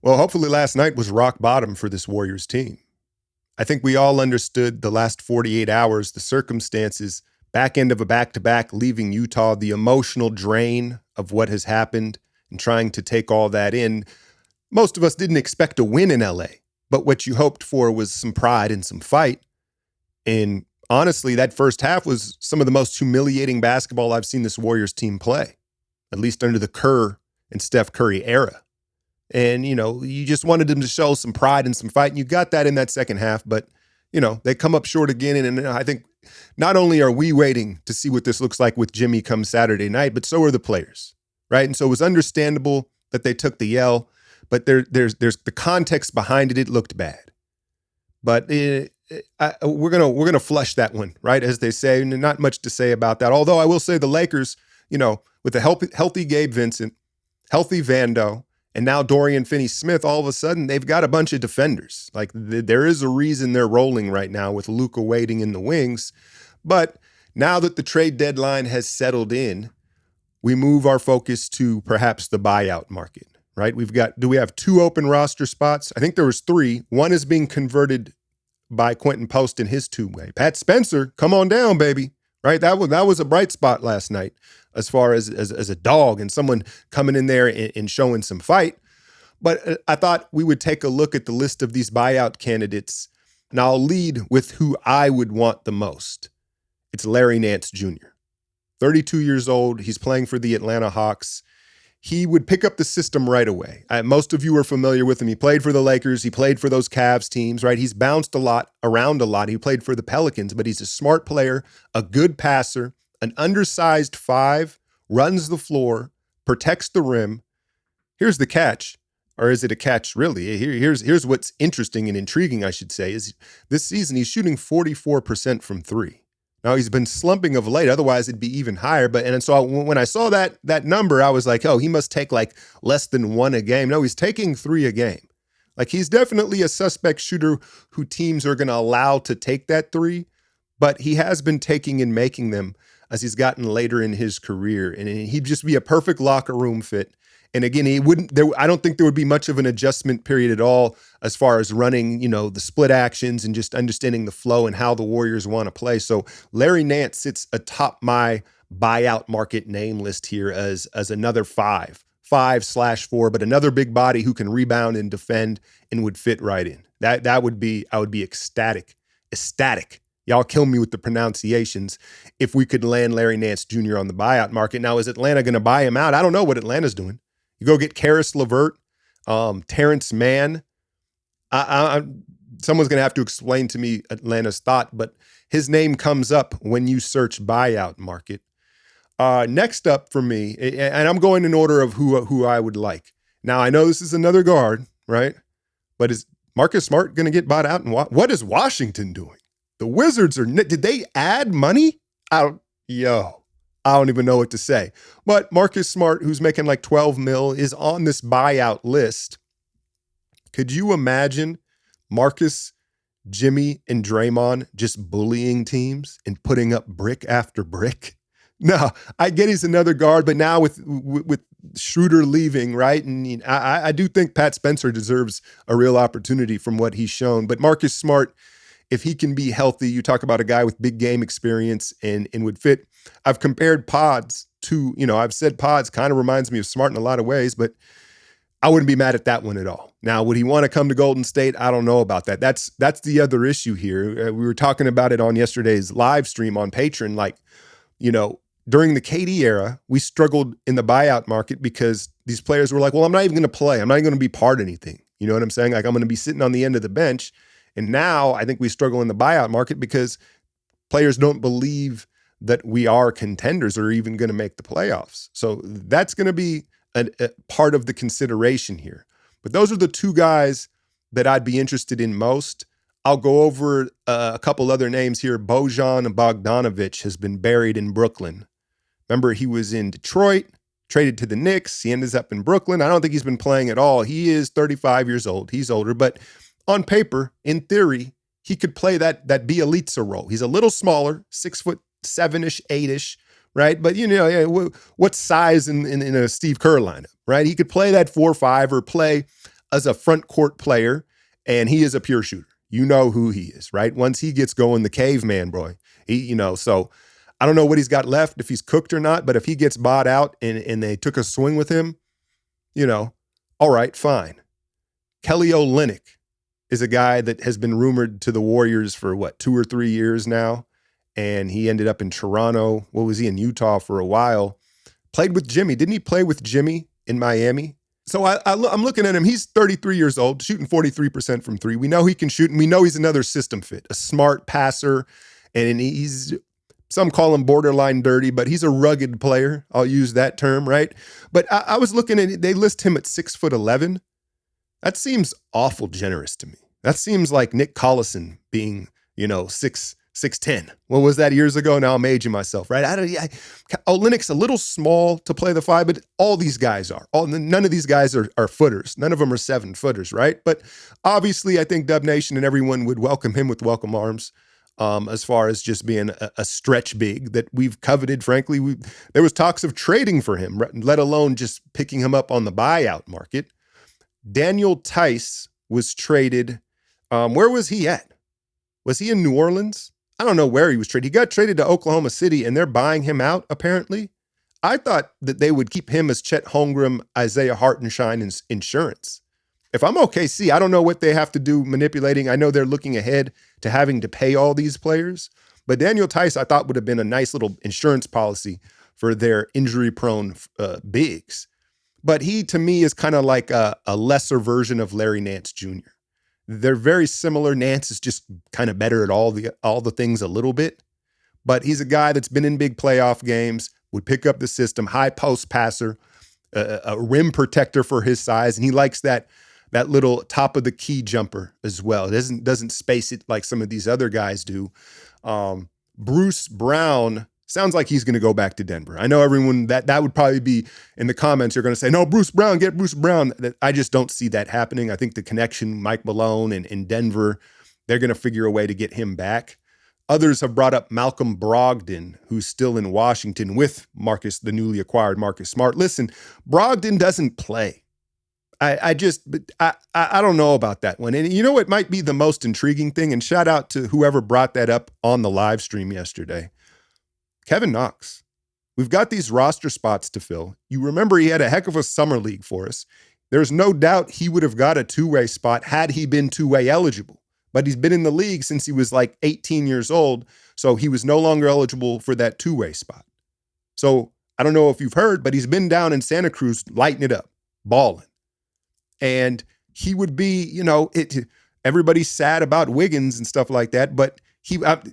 Well, hopefully last night was rock bottom for this Warriors team. I think we all understood the last 48 hours, the circumstances, back end of a back-to-back, leaving Utah, the emotional drain of what has happened and trying to take all that in. Most of us didn't expect a win in LA, but what you hoped for was some pride and some fight. And honestly, that first half was some of the most humiliating basketball I've seen this Warriors team play, at least under the Kerr and Steph Curry era. And, you just wanted them to show some pride and some fight. And you got that in that second half. But, they come up short again. And I think not only are we waiting to see what this looks like with Jimmy come Saturday night, but so are the players, right? And so it was understandable that they took the L. But there's the context behind it. It looked bad. But we're gonna flush that one, right? As they say, and not much to say about that. Although I will say the Lakers, with a healthy Gabe Vincent, healthy Vando, and now Dorian Finney-Smith, all of a sudden, they've got a bunch of defenders. Like, there is a reason they're rolling right now with Luka waiting in the wings. But now that the trade deadline has settled in, we move our focus to perhaps the buyout market, right? Do we have 2 open roster spots? I think there was 3. One is being converted by Quentin Post in his two-way. Pat Spencer, come on down, baby, right? That was a bright spot last night, as far as a dog and someone coming in there and showing some fight. But I thought we would take a look at the list of these buyout candidates, and I'll lead with who I would want the most. It's Larry Nance Jr., 32 years old. He's playing for the Atlanta Hawks. He would pick up the system right away. Most of you are familiar with him. He played for the Lakers. He played for those Cavs teams, right? He's bounced around a lot. He played for the Pelicans, but he's a smart player, a good passer, an undersized 5, runs the floor, protects the rim. Here's the catch, or is it a catch really? Here's what's interesting and intriguing, I should say, is this season he's shooting 44% from 3. Now, he's been slumping of late. Otherwise, it'd be even higher. And so when I saw that number, I was like, oh, he must take like less than 1 a game. No, he's taking 3 a game. Like, he's definitely a suspect shooter who teams are going to allow to take that 3, but he has been taking and making them as he's gotten later in his career. And he'd just be a perfect locker room fit. And again, I don't think there would be much of an adjustment period at all as far as running, the split actions and just understanding the flow and how the Warriors want to play. So Larry Nance sits atop my buyout market name list here as another 5/4, but another big body who can rebound and defend and would fit right in. I would be ecstatic. Y'all kill me with the pronunciations if we could land Larry Nance Jr. on the buyout market. Now, is Atlanta going to buy him out? I don't know what Atlanta's doing. You go get Karis LeVert, Terrence Mann. Someone's going to have to explain to me Atlanta's thought, but his name comes up when you search buyout market. Next up for me, and I'm going in order of who I would like. Now, I know this is another guard, right? But is Marcus Smart going to get bought out? And what is Washington doing? The Wizards did they add money? I don't even know what to say. But Marcus Smart, who's making like 12 mil, is on this buyout list. Could you imagine Marcus, Jimmy, and Draymond just bullying teams and putting up brick after brick? No, I get he's another guard, but now with Schroeder leaving, right? And I do think Pat Spencer deserves a real opportunity from what he's shown. But Marcus Smart, if he can be healthy, you talk about a guy with big game experience and would fit. I've compared Pods to, I've said Pods kind of reminds me of Smart in a lot of ways, but I wouldn't be mad at that one at all. Now, would he want to come to Golden State? I don't know about that. That's the other issue here. We were talking about it on yesterday's live stream on Patreon. Like, during the KD era, we struggled in the buyout market because these players were like, well, I'm not even going to play. I'm not even going to be part of anything. You know what I'm saying? Like, I'm going to be sitting on the end of the bench. And now I think we struggle in the buyout market because players don't believe that we are contenders or even going to make the playoffs. So that's going to be a part of the consideration here. But those are the 2 guys that I'd be interested in most. I'll go over a couple other names here. Bojan Bogdanovic has been buried in Brooklyn. Remember, he was in Detroit, traded to the Knicks. He ends up in Brooklyn. I don't think he's been playing at all. He is 35 years old. He's older, but on paper, in theory, he could play that Bielitsa role. He's a little smaller, 6'7"-ish, 8-ish, right? But what size in a Steve Kerr lineup, right? He could play that 4-5 or play as a front court player, and he is a pure shooter. You know who he is, right? Once he gets going, the caveman boy. So I don't know what he's got left, if he's cooked or not, but if he gets bought out and they took a swing with him, all right, fine. Kelly Olynyk is a guy that has been rumored to the Warriors for 2 or 3 years now. And he ended up in Toronto. What was he in Utah for a while? Played with Jimmy. Didn't he play with Jimmy in Miami? So I'm looking at him. He's 33 years old, shooting 43% from three. We know he can shoot, and we know he's another system fit, a smart passer. And some call him borderline dirty, but he's a rugged player. I'll use that term, right? But I was looking at it. They list him at 6'11". That seems awful generous to me. That seems like Nick Collison being, 6'10". What was that years ago? Now I'm aging myself, right? Olynyk's a little small to play the five, but all these guys are. None of these guys are footers. None of them are 7-footers, right? But obviously, I think Dub Nation and everyone would welcome him with welcome arms. As far as just being a stretch big that we've coveted, frankly, there was talks of trading for him, let alone just picking him up on the buyout market. Daniel Tice was traded. Where was he at? Was he in New Orleans? I don't know where he was traded. He got traded to Oklahoma City, and they're buying him out, apparently. I thought that they would keep him as Chet Holmgren, Isaiah Hartenstein insurance. If I'm OKC, I don't know what they have to do manipulating. I know they're looking ahead to having to pay all these players. But Daniel Tice, I thought, would have been a nice little insurance policy for their injury-prone bigs. But he, to me, is kind of like a lesser version of Larry Nance Jr. They're very similar. Nance is just kind of better at all the things a little bit. But he's a guy that's been in big playoff games, would pick up the system, high post passer, a rim protector for his size, and he likes that little top of the key jumper as well. It doesn't space it like some of these other guys do. Bruce Brown sounds like he's going to go back to Denver. I know everyone that would probably be in the comments. You're going to say, no, Bruce Brown, get Bruce Brown. I just don't see that happening. I think the connection, Mike Malone and Denver, they're going to figure a way to get him back. Others have brought up Malcolm Brogdon, who's still in Washington with the newly acquired Marcus Smart. Listen, Brogdon doesn't play. I don't know about that one. And you know what might be the most intriguing thing? And shout out to whoever brought that up on the live stream yesterday. Kevin Knox. We've got these roster spots to fill. You remember he had a heck of a summer league for us. There's no doubt he would have got a two-way spot had he been two-way eligible. But he's been in the league since he was like 18 years old, so he was no longer eligible for that two-way spot. So I don't know if you've heard, but he's been down in Santa Cruz lighting it up, balling. And he would be, everybody's sad about Wiggins and stuff like that, but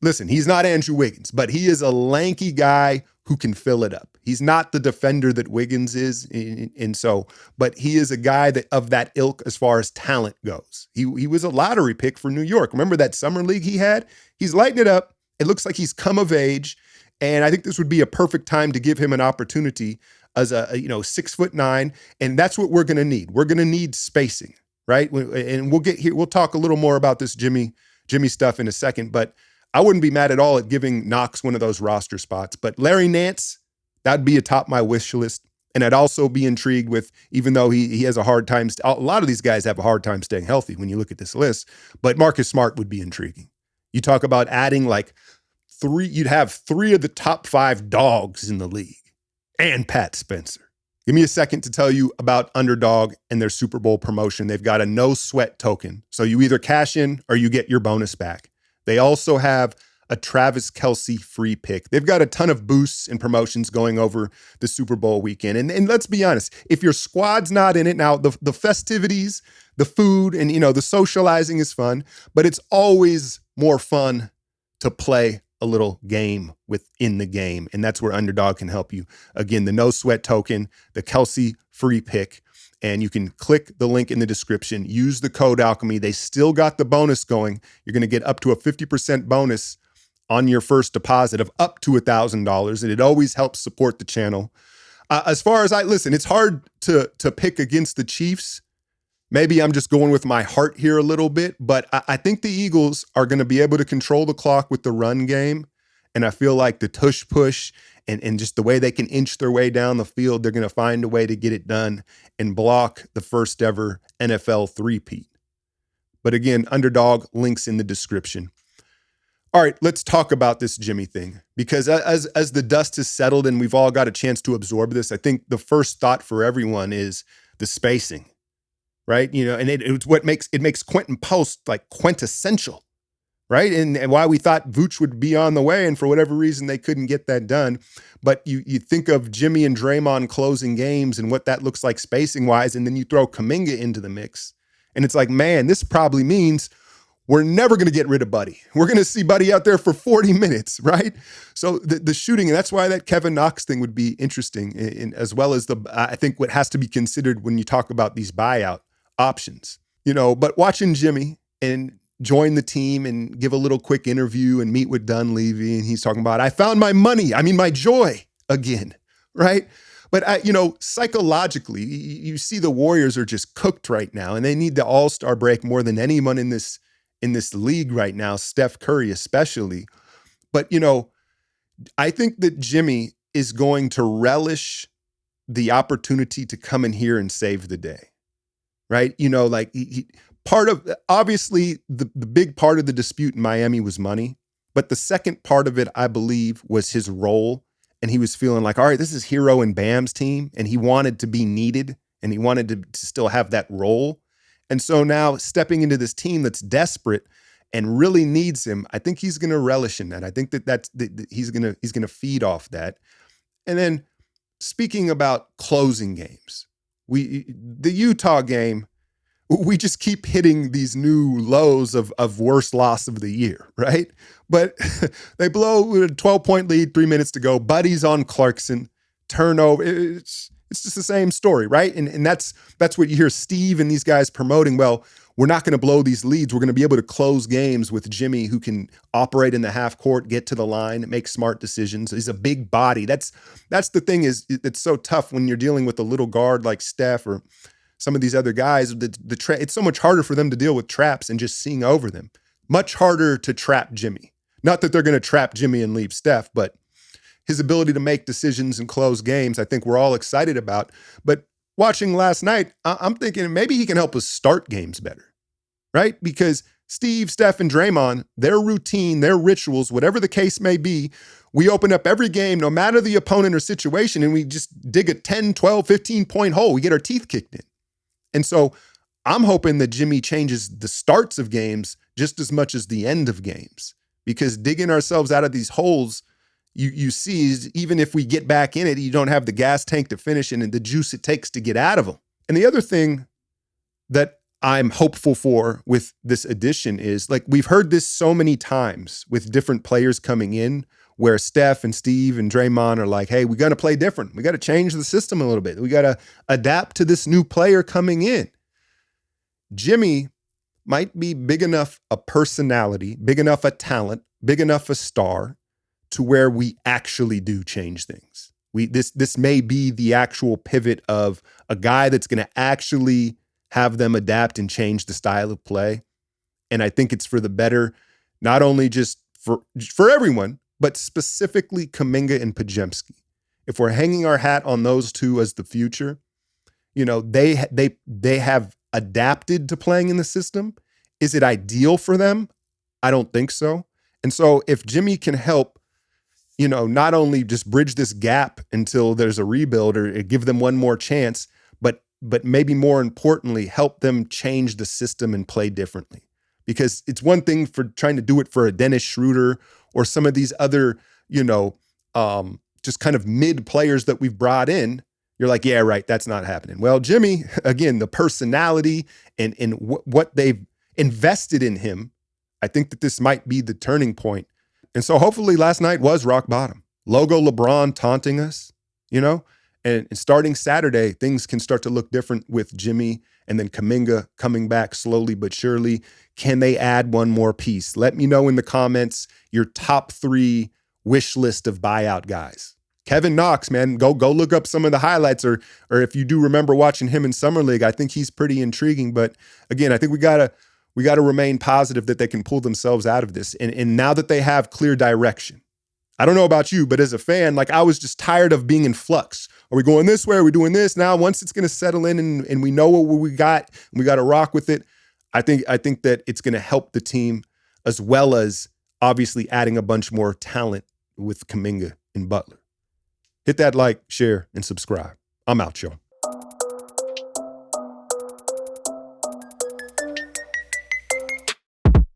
listen, he's not Andrew Wiggins, but he is a lanky guy who can fill it up. He's not the defender that Wiggins is, but he is a guy of that ilk as far as talent goes. He was a lottery pick for New York. Remember that summer league he had? He's lighting it up. It looks like he's come of age, and I think this would be a perfect time to give him an opportunity as a 6'9", and that's what we're going to need. We're going to need spacing, right? And we'll get here. We'll talk a little more about this Jimmy stuff in a second, but I wouldn't be mad at all at giving Knox one of those roster spots. But Larry Nance, that'd be atop my wish list. And I'd also be intrigued with, even though he has a hard time, a lot of these guys have a hard time staying healthy when you look at this list, but Marcus Smart would be intriguing. You talk about adding you'd have 3 of the top 5 dogs in the league and Pat Spencer. Give me a second to tell you about Underdog and their Super Bowl promotion. They've got a no sweat token. So you either cash in or you get your bonus back. They also have a Travis Kelce free pick. They've got a ton of boosts and promotions going over the Super Bowl weekend. And let's be honest, if your squad's not in it, now the festivities, the food, and the socializing is fun, but it's always more fun to play a little game within the game. And that's where Underdog can help you. Again, the no sweat token, the Kelce free pick, and you can click the link in the description, use the code Alchemy. They still got the bonus going. You're going to get up to a 50% bonus on your first deposit of up to $1,000. And it always helps support the channel. As far as listen, it's hard to pick against the Chiefs. Maybe I'm just going with my heart here a little bit, but I think the Eagles are going to be able to control the clock with the run game. And I feel like the tush push and just the way they can inch their way down the field, they're going to find a way to get it done and block the first ever NFL three-peat. But again, Underdog, links in the description. All right, let's talk about this Jimmy thing, because as the dust has settled and we've all got a chance to absorb this, I think the first thought for everyone is the spacing, right? And it's what makes Quentin Post like quintessential, right? And why we thought Vooch would be on the way, and for whatever reason they couldn't get that done. But you think of Jimmy and Draymond closing games and what that looks like spacing wise, and then you throw Kuminga into the mix, and it's like, man, this probably means we're never going to get rid of Buddy. We're going to see Buddy out there for 40 minutes, right? So the shooting, and that's why that Kevin Knox thing would be interesting, as well as I think what has to be considered when you talk about these buyout options. But watching Jimmy and join the team and give a little quick interview and meet with Dunleavy, and he's talking about, I found my money, my joy again, right? But psychologically, you see the Warriors are just cooked right now, and they need the All-Star break more than anyone in this league right now, Steph Curry especially. But, I think that Jimmy is going to relish the opportunity to come in here and save the day, right? Obviously the big part of the dispute in Miami was money, but the second part of it, I believe, was his role. And he was feeling like, all right, this is Hero and Bam's team, and he wanted to be needed, and he wanted to still have that role. And so now stepping into this team that's desperate and really needs him, I think he's going to relish in that. I think that he's going to feed off that. And then speaking about closing games, the Utah game, we just keep hitting these new lows of worst loss of the year, right? But they blow a 12-point lead, 3 minutes to go. Buddy's on Clarkson, turnover. It's just the same story, right? And that's what you hear Steve and these guys promoting. Well, we're not going to blow these leads. We're going to be able to close games with Jimmy, who can operate in the half court, get to the line, make smart decisions. He's a big body. That's the thing, is it's so tough when you're dealing with a little guard like Steph or some of these other guys. It's so much harder for them to deal with traps and just seeing over them. Much harder to trap Jimmy. Not that they're going to trap Jimmy and leave Steph, but his ability to make decisions and close games, I think we're all excited about. But watching last night, I'm thinking maybe he can help us start games better, right? Because Steve, Steph, and Draymond, their routine, their rituals, whatever the case may be, we open up every game, no matter the opponent or situation, and we just dig a 10, 12, 15-point hole. We get our teeth kicked in. And so I'm hoping that Jimmy changes the starts of games just as much as the end of games, because digging ourselves out of these holes, you see, is even if we get back in it, you don't have the gas tank to finish and the juice it takes to get out of them. And the other thing that I'm hopeful for with this addition is, like, we've heard this so many times with different players coming in, where Steph and Steve and Draymond are like, hey, we got to play different. We got to change the system a little bit. We got to adapt to this new player coming in. Jimmy might be big enough a personality, big enough a talent, big enough a star to where we actually do change things. This may be the actual pivot of a guy that's going to actually have them adapt and change the style of play. And I think it's for the better, not only just for everyone, but specifically Kuminga and Podziemski. If we're hanging our hat on those two as the future, they have adapted to playing in the system. Is it ideal for them? I don't think so. And so if Jimmy can help, not only just bridge this gap until there's a rebuild or give them one more chance, but maybe more importantly, help them change the system and play differently. Because it's one thing for trying to do it for a Dennis Schroeder or some of these other, just kind of mid players that we've brought in. You're like, yeah, right, that's not happening. Well, Jimmy, again, the personality and what they've invested in him, I think that this might be the turning point. And so hopefully last night was rock bottom. Logo LeBron taunting us, and starting Saturday, things can start to look different with Jimmy and then Kuminga coming back slowly but surely. Can they add one more piece? Let me know in the comments your top 3 wish list of buyout guys. Kevin Knox, man, go look up some of the highlights, or if you do remember watching him in Summer League, I think he's pretty intriguing. But again, I think we gotta remain positive that they can pull themselves out of this. And now that they have clear direction, I don't know about you, but as a fan, like I was just tired of being in flux. Are we going this way? Are we doing this? Now, once it's going to settle in and we know what we got, and we got to rock with it. I think that it's going to help the team, as well as obviously adding a bunch more talent with Kuminga and Butler. Hit that like, share, and subscribe. I'm out, y'all.